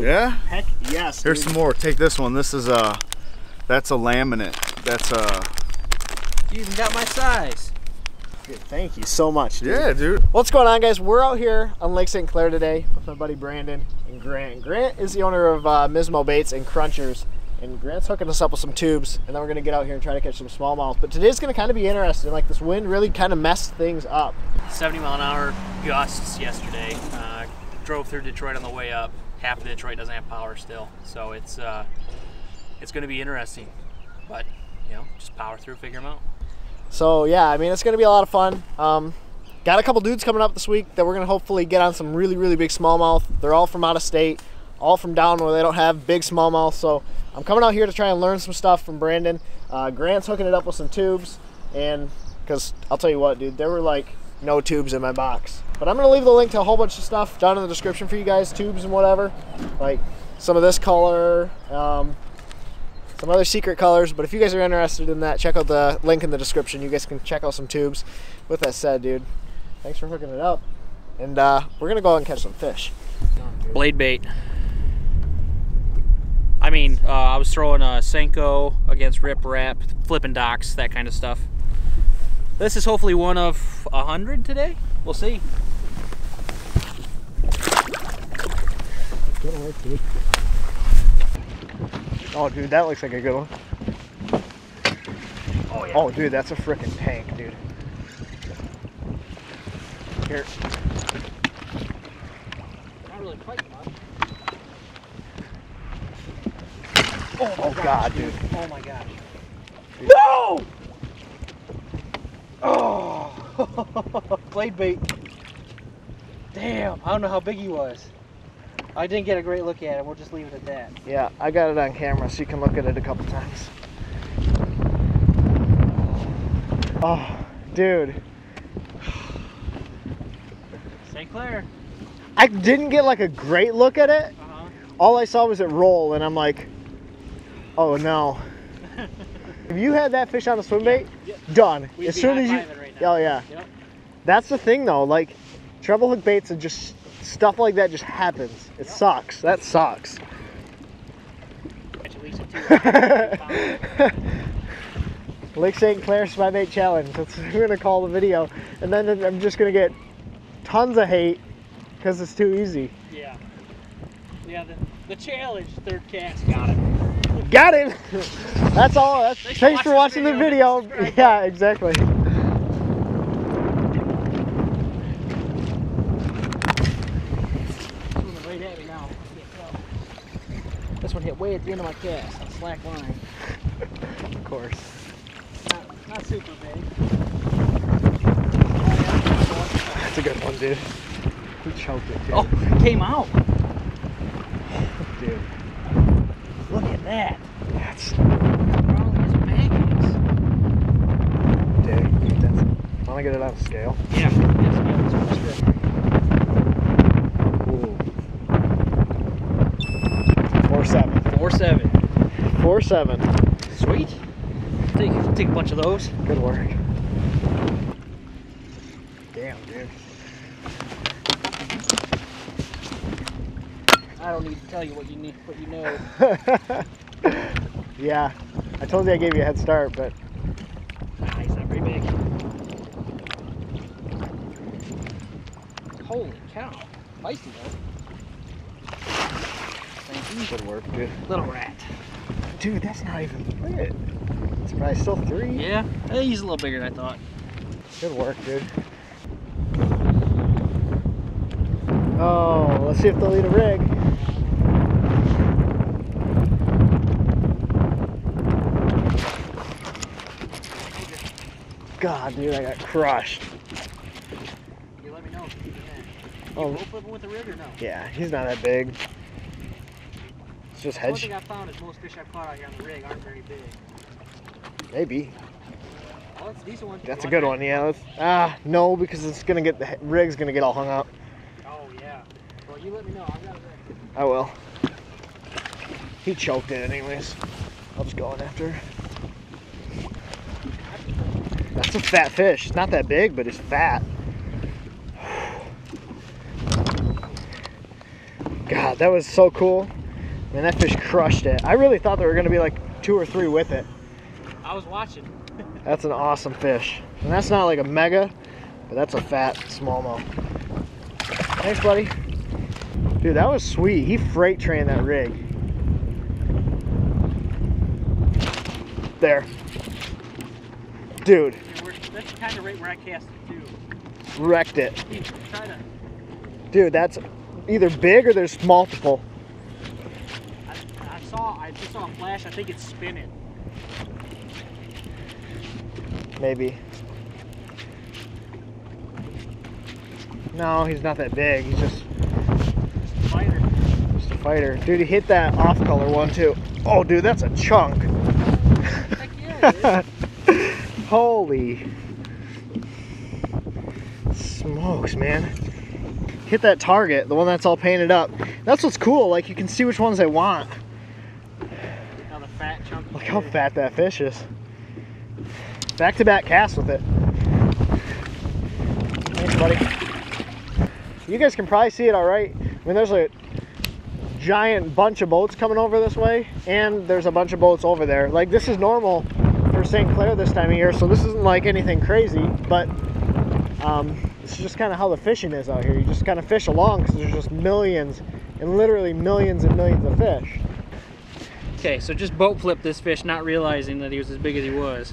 Yeah? Heck yes, Here's dude. some more. Take this one. This is that's a laminate. That's You even got my size. Dude, thank you so much, dude. yeah, dude. What's going on, guys? We're out here on Lake St Clair today with my buddy Brandon and Grant. Grant is the owner of Mismo Baits and Crunchers, and Grant's hooking us up with some tubes, and then we're gonna get out here and try to catch some smallmouth. But today's gonna kind of be interesting. Like, this wind really kind of messed things up. 70-mile-an-hour gusts yesterday. Drove through Detroit on the way up. Half of Detroit doesn't have power still, so it's going to be interesting. But you know, just power through, figure them out. So yeah, I mean, it's gonna be a lot of fun. Got a couple dudes coming up this week that we're gonna hopefully get on some really big smallmouth. They're all from out of state, all from down where they don't have big smallmouth. So I'm coming out here to try and learn some stuff from Brandon. Grant's hooking it up with some tubes, and because I'll tell you what, dude, there were like no tubes in my box. But I'm gonna leave the link to a whole bunch of stuff down in the description for you guys, tubes and whatever, like some of this color, some other secret colors. But if you guys are interested in that, check out the link in the description. You guys can check out some tubes. With that said, dude, thanks for hooking it up, and we're gonna go out and catch some fish. Blade bait. I mean, I was throwing a Senko against Rip Rap, flipping docks, that kind of stuff. This is hopefully one of 100 today. We'll see. Get away, dude. Oh, dude, that looks like a good one. Oh yeah. Oh, dude, that's a freaking tank, dude. Here. Not really fighting much. Oh God, dude. Oh my gosh. No! Oh! Blade bait. Damn, I don't know how big he was. I didn't get a great look at it. We'll just leave it at that. Yeah, I got it on camera so you can look at it a couple times. Oh, dude. St. Clair. I didn't get like a great look at it. All I saw was it roll, and I'm like, oh no. If you had that fish on a swim bait, done. We'd as be soon as you, right now. oh yeah. Yep. That's the thing though, like treble hook baits and just stuff like that just happens. It sucks. That sucks. At least a 2. Lake St Clair Spy Bait Challenge. That's what we're gonna call the video, and then I'm just gonna get tons of hate because it's too easy. Yeah. Yeah. The challenge. Third cast got it. Got it. That's all. Thanks for watching the video. Yeah, exactly. Right at me now. This one hit way at the end of my cast on slack line. Of course. Not super big. That's a good one, dude. He choked it, dude. Oh, it came out. Dude. Look at that. That's. Probably his baggies. Dude, that's. Want to get it on scale? Yeah. Yes, Ooh. 4.7. 4.7. 4.7. Sweet. Take a bunch of those. Good work. Damn, dude. I don't need to tell you what you know. Yeah, I told you I gave you a head start, but Nah, he's not very big. Holy cow. Feisty though. Thank you. good work, dude. Little rat. Dude, that's not even it. It's probably still 3. Yeah, he's a little bigger than I thought. Good work, dude. Oh, let's see if they'll eat a rig. God, dude, I got crushed. You let me know if you keep it in. Oh. You both flipping with the rig or no? Yeah, he's not that big. It's just One head. thing I found is most fish I've caught out here on the rig aren't very big. Maybe. Oh, it's a decent one. That's a good one, yeah. No, because it's gonna get the rig's gonna get all hung up. Oh yeah. Well, you let me know. I've got a rig. I will. He choked it anyways. I'll just go in after. That's a fat fish. It's not that big, but it's fat. God, that was so cool. Man, that fish crushed it. I really thought there were gonna be like 2 or 3 with it. I was watching. That's an awesome fish. And that's not like a mega, but that's a fat smallmouth. Thanks, buddy. Dude, that was sweet. He freight trained that rig. There. Dude. That's kind of right where I cast it too. Wrecked it. Try to. Dude, that's either big or there's multiple. I just saw a flash. I think it's spinning. Maybe. No, he's not that big. He's just a fighter. Just a fighter. Dude, he hit that off-color one too. Oh, dude, that's a chunk. Heck yeah, dude. Holy smokes, man. Hit that target, the one that's all painted up. That's what's cool. Like, you can see which ones they want. Now the fat chunk. Look how fat that fish is. Back-to-back cast with it. Thanks, buddy. You guys can probably see it all right. I mean, there's a giant bunch of boats coming over this way, and there's a bunch of boats over there. Like, this is normal for St. Clair this time of year, so this isn't like anything crazy, but this is just kind of how the fishing is out here. You just kind of fish along because there's just millions and literally millions and millions of fish. Okay, so just boat flip this fish, not realizing that he was as big as he was.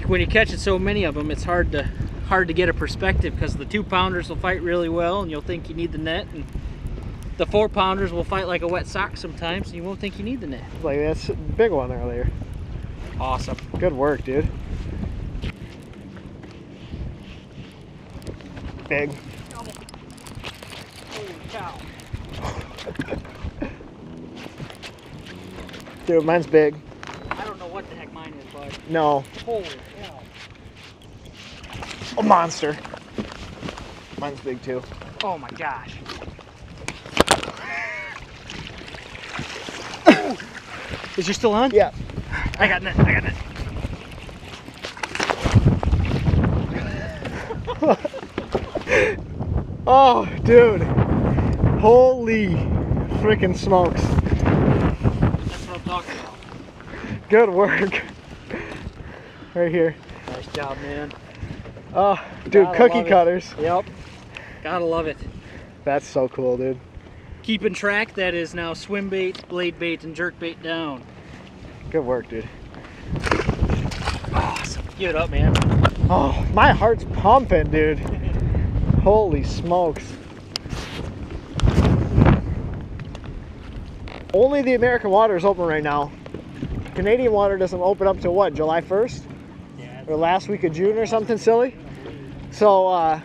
When you catch so many of them, it's hard to get a perspective because the 2-pounders will fight really well and you'll think you need the net, and the 4-pounders will fight like a wet sock sometimes and you won't think you need the net. Like, that's a big one earlier. Awesome. Good work, dude. Big. Holy cow. Dude, mine's big. I don't know what the heck mine is, bud. No. Holy cow. A monster. Mine's big too. Oh my gosh. Is you still on? Yeah. I got net. I got net. Oh, dude. Holy freaking smokes. That's what I'm talking about. Good work. Right here. Nice job, man. Oh, dude, Gotta cookie love it. cutters. Yep. Gotta love it. That's so cool, dude. Keeping track, that is now swim bait, blade bait, and jerk bait down. Good work, dude. Awesome. Give it up, man. Oh, my heart's pumping, dude. Holy smokes. Only the American water is open right now. Canadian water doesn't open up till what, July 1st? Yeah. Or last week of June or something silly? So,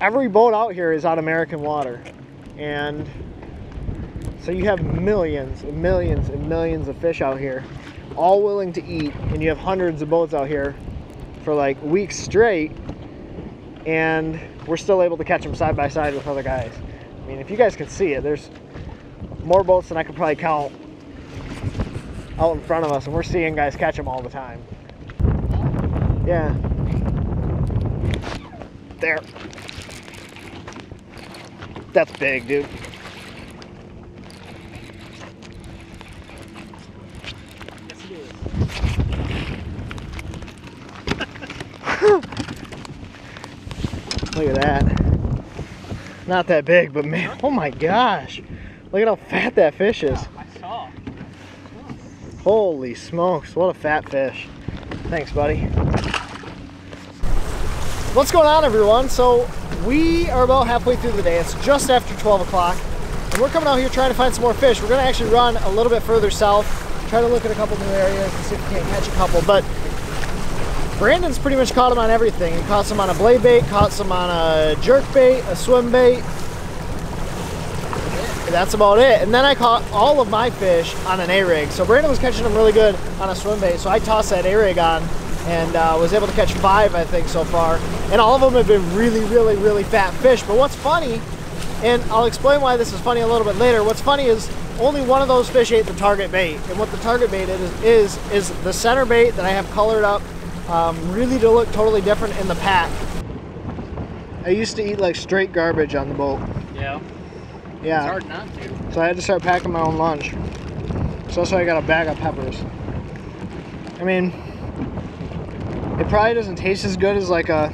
every boat out here is on American water. And so you have millions and millions and millions of fish out here, all willing to eat, and you have hundreds of boats out here for like weeks straight, and we're still able to catch them side by side with other guys. I mean, if you guys can see it, there's more boats than I could probably count out in front of us, and we're seeing guys catch them all the time. Yeah. There. That's big, dude. Yes, it is. Look at that. Not that big, but man, oh my gosh. Look at how fat that fish is. I saw. Holy smokes, what a fat fish. Thanks, buddy. What's going on, everyone? So we are about halfway through the day. It's just after 12 o'clock. And we're coming out here trying to find some more fish. We're gonna actually run a little bit further south, try to look at a couple new areas and see if we can't catch a couple. But Brandon's pretty much caught them on everything. He caught some on a blade bait, caught some on a jerk bait, a swim bait. That's about it. And then I caught all of my fish on an A-rig. So Brandon was catching them really good on a swim bait. So I tossed that A-rig on and was able to catch 5, I think, so far. And all of them have been really, really, really fat fish. But what's funny, and I'll explain why this is funny a little bit later. What's funny is only one of those fish ate the target bait. And what the target bait is the center bait that I have colored up really to look totally different in the pack. I used to eat like straight garbage on the boat. Yeah. Yeah. Yeah. It's hard not to. So I had to start packing my own lunch. So that's why I got a bag of peppers. I mean, it probably doesn't taste as good as like a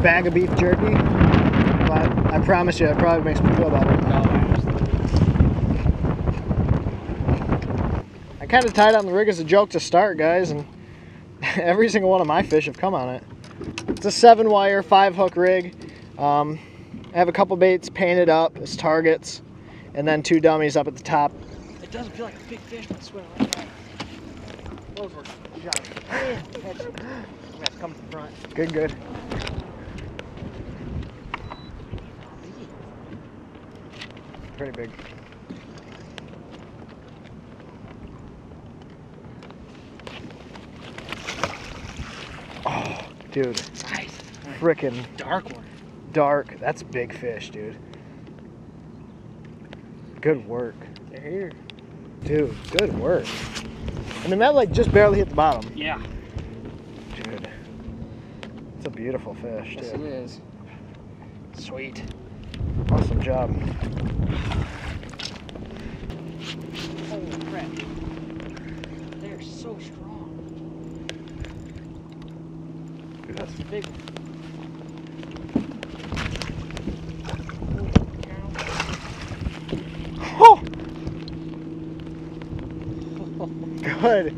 bag of beef jerky, but I promise you, it probably makes me feel better. I kind of tied on the rig as a joke to start, guys, and every single one of my fish have come on it. It's a 7-wire, 5-hook rig. I have a couple baits painted up as targets, and then 2 dummies up at the top. It doesn't feel like a big fish, but swim like that. Those were giant. I'm gonna have to come to the front. Good, good. Pretty big. Oh, dude. Nice. Frickin' Dark one. dark. That's a big fish, dude. Good work. They're here. Dude, good work. I mean, that like just barely hit the bottom. Yeah. Dude. It's a beautiful fish, Yes, dude. it is. Sweet. Awesome job. Holy crap. They're so strong. Dude, That's a big one. Oh! Good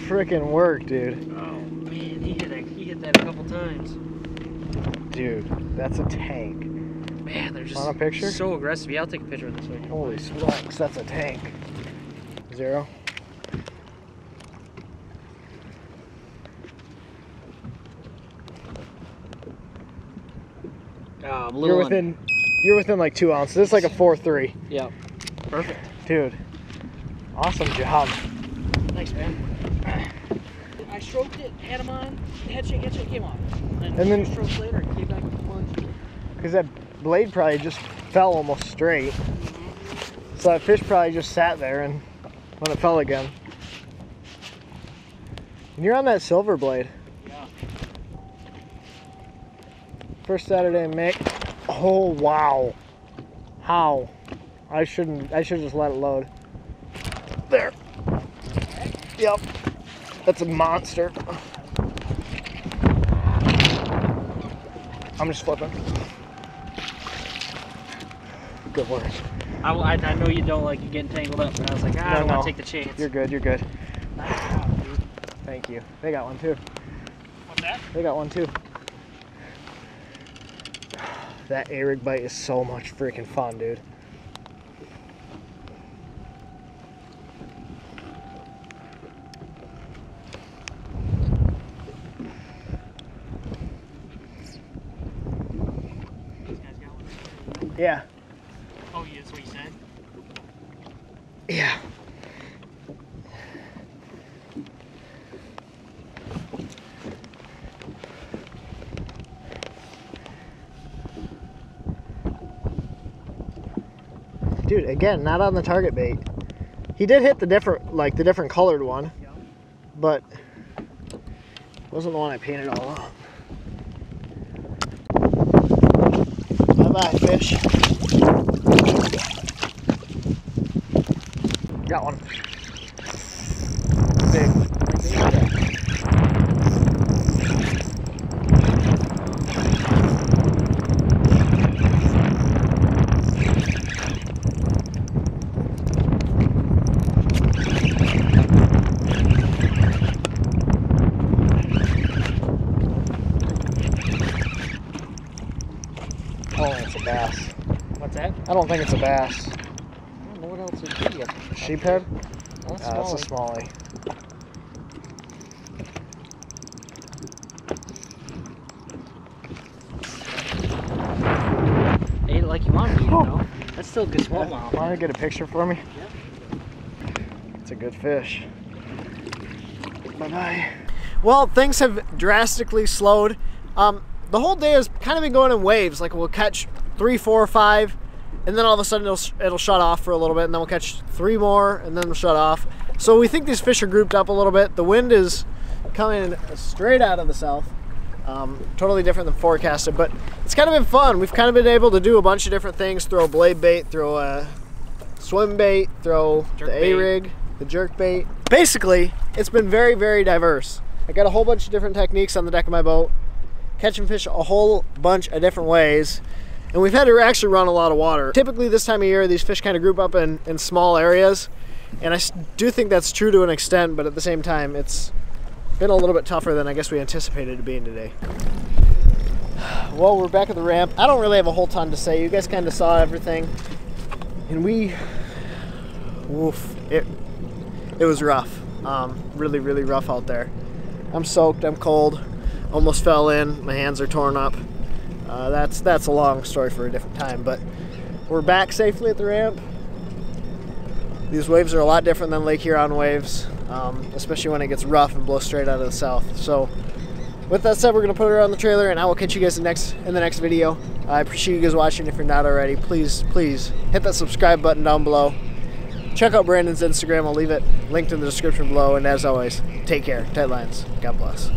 freaking work, dude. Oh man, he hit that a couple times. Dude, that's a tank. Man, they're just Want a picture? so aggressive. Yeah, I'll take a picture of this one. Holy smokes, that's a tank. 0. You're within like 2 ounces. It's like a 4.3. Yeah. Perfect. Dude, awesome job. Thanks, man. I stroked it, had him on, head shake, came off. And then 2 strokes later, it came back with the plunge. Because that blade probably just fell almost straight. So that fish probably just sat there and when it fell again. And you're on that silver blade. Yeah. First Saturday in May. Oh wow. How? I should just let it load. There. Yep. That's a monster. I'm just flipping. Good work. I know you don't like you getting tangled up, but I was like, I don't want to take the chance. You're good, you're good. Thank you. They got one too. What's that? They got one too. That A-rig bite is so much freaking fun, dude. These guys got one. Yeah. Oh, yeah, that's what you said? Yeah. Dude, again, not on the target bait. He did hit the different colored one, but wasn't the one I painted all up. Bye-bye, fish. Got one. Big. Bass. What's that? I don't think it's a bass. I don't know what else it would be. Sheephead? That's That's a smallie. Ate it like you wanted to eat it, though. That's still a good smallmouth. Want to get a picture for me? Yeah. It's a good fish. Bye-bye. Well, things have drastically slowed. The whole day has kind of been going in waves. Like we'll catch 3, 4, 5, and then all of a sudden it'll shut off for a little bit, and then we'll catch 3 more, and then it'll shut off. So we think these fish are grouped up a little bit. The wind is coming straight out of the south. Totally different than forecasted, but it's kind of been fun. We've kind of been able to do a bunch of different things, throw blade bait, throw a swim bait, throw Jerk the bait. A-rig, the jerk bait. Basically, it's been very, very diverse. I got a whole bunch of different techniques on the deck of my boat, catching fish a whole bunch of different ways, and we've had to actually run a lot of water. Typically this time of year, these fish kind of group up in small areas, and I do think that's true to an extent, but at the same time, it's been a little bit tougher than I guess we anticipated it being today. Well, we're back at the ramp. I don't really have a whole ton to say. You guys kind of saw everything, and it was rough. Really, really rough out there. I'm soaked, I'm cold, almost fell in, my hands are torn up. That's a long story for a different time, but we're back safely at the ramp. These waves are a lot different than Lake Huron waves, especially when it gets rough and blows straight out of the south. So with that said, we're gonna put her on the trailer, and I will catch you guys in the next video. I appreciate you guys watching. If you're not already, please hit that subscribe button down below. Check out Brandon's Instagram. I'll leave it linked in the description below. And as always, take care. Tight lines. God bless.